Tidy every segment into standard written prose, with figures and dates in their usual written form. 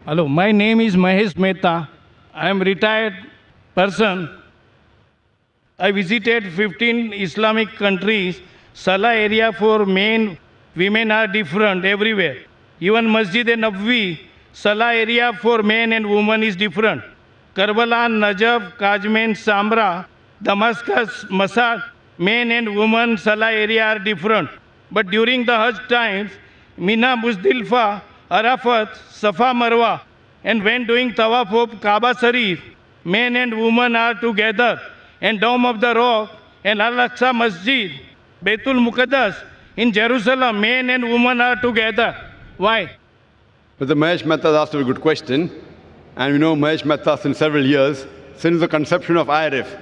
Hello, my name is Mahesh Mehta. I am retired person. I visited 15 Islamic countries. Salah area for men, women are different everywhere. Even Masjid-e-Nabwi, Salah area for men and women is different. Karbala, Najaf, Kajmen, Samra, Damascus, Masad, men and women Salah area are different. But during the Hajj times, Mina, Muzdalifah, Arafat, Safa, Marwa, and when doing Tawaf of Kaaba Sharif, men and women are together. And Dome of the Rock and Al-Aqsa Masjid, Baitul Muqaddas, in Jerusalem, men and women are together. Why? But the Mahesh Mehta asked a good question. And we know Mahesh Mehta since several years, since the conception of IRF.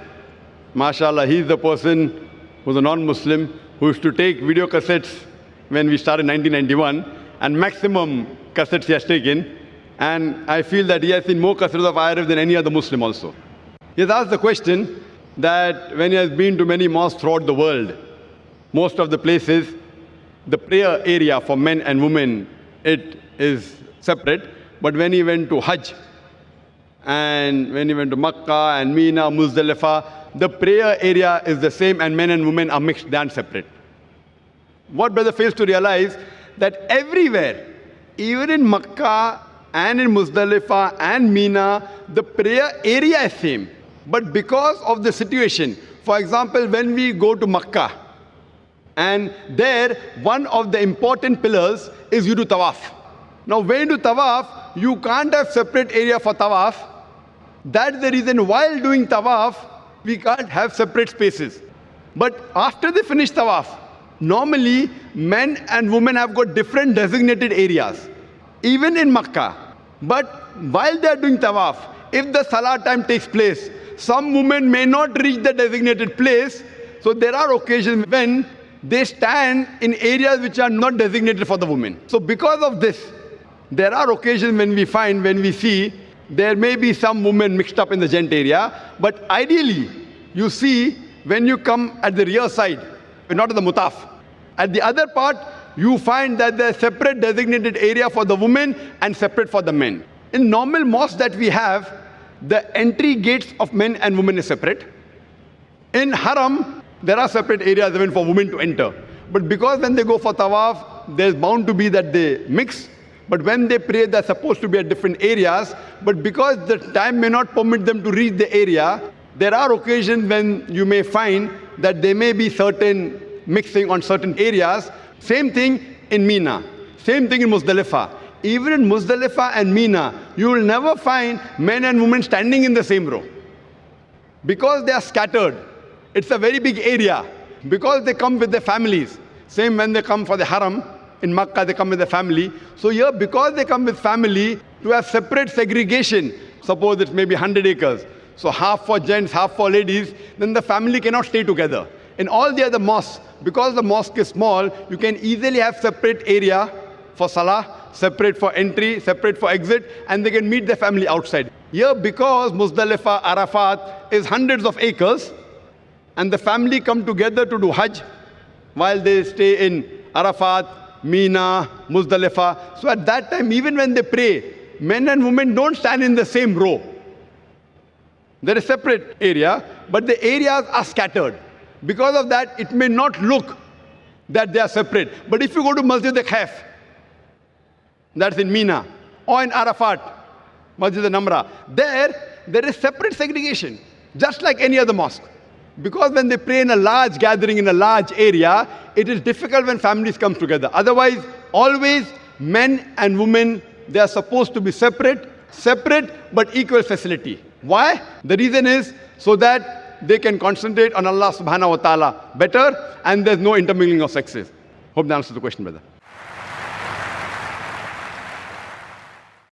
MashaAllah, he's the person who's a non-Muslim who used to take video cassettes when we started in 1991, and maximum cassettes he has taken. And I feel that he has seen more cassettes of IRF than any other Muslim also. He has asked the question that when he has been to many mosques throughout the world, most of the places, the prayer area for men and women, it is separate. But when he went to Hajj, and when he went to Makkah and Mina, Muzdalifah, the prayer area is the same and men and women are mixed, they aren't separate. What brother fails to realize, that everywhere, even in Makkah and in Muzdalifah and Mina, the prayer area is same. But because of the situation, for example, when we go to Makkah, and there, one of the important pillars is you do tawaf. Now, when you do tawaf, you can't have separate area for tawaf. That's the reason while doing tawaf, we can't have separate spaces. But after they finish tawaf, normally men and women have got different designated areas, even in Makkah. But while they are doing tawaf, if the salah time takes place, some women may not reach the designated place. So there are occasions when they stand in areas which are not designated for the women. So because of this, there are occasions when we see, there may be some women mixed up in the gent area. But ideally, you see, when you come at the rear side, not at the mutaf, at the other part, you find that there's separate designated area for the women and separate for the men. In normal mosques that we have, the entry gates of men and women is separate. In Haram, there are separate areas even for women to enter. But because when they go for tawaf, there's bound to be that they mix. But when they pray, they're supposed to be at different areas. But because the time may not permit them to reach the area, there are occasions when you may find that there may be certain mixing on certain areas. Same thing in Mina. Same thing in Muzdalifah. Even in Muzdalifah and Mina, you will never find men and women standing in the same row. Because they are scattered. It's a very big area. Because they come with their families. Same when they come for the Haram. In Makkah, they come with their family. So here, because they come with family, to have separate segregation, suppose it may be 100 acres. So half for gents, half for ladies, then the family cannot stay together. In all the other mosques, because the mosque is small, you can easily have separate area for Salah, separate for entry, separate for exit, and they can meet their family outside. Here, because Muzdalifah, Arafat is hundreds of acres, and the family come together to do Hajj, while they stay in Arafat, Mina, Muzdalifah. So at that time, even when they pray, men and women don't stand in the same row. There is separate area, but the areas are scattered. Because of that, it may not look that they are separate. But if you go to Masjid al-Khaf, that's in Mina, or in Arafat, Masjid al-Namra, there is separate segregation, just like any other mosque. Because when they pray in a large gathering, in a large area, it is difficult when families come together. Otherwise, always men and women, they are supposed to be separate but equal facility. Why? The reason is so that they can concentrate on Allah subhanahu wa ta'ala better, and there's no intermingling of sexes. Hope that answers the question, brother.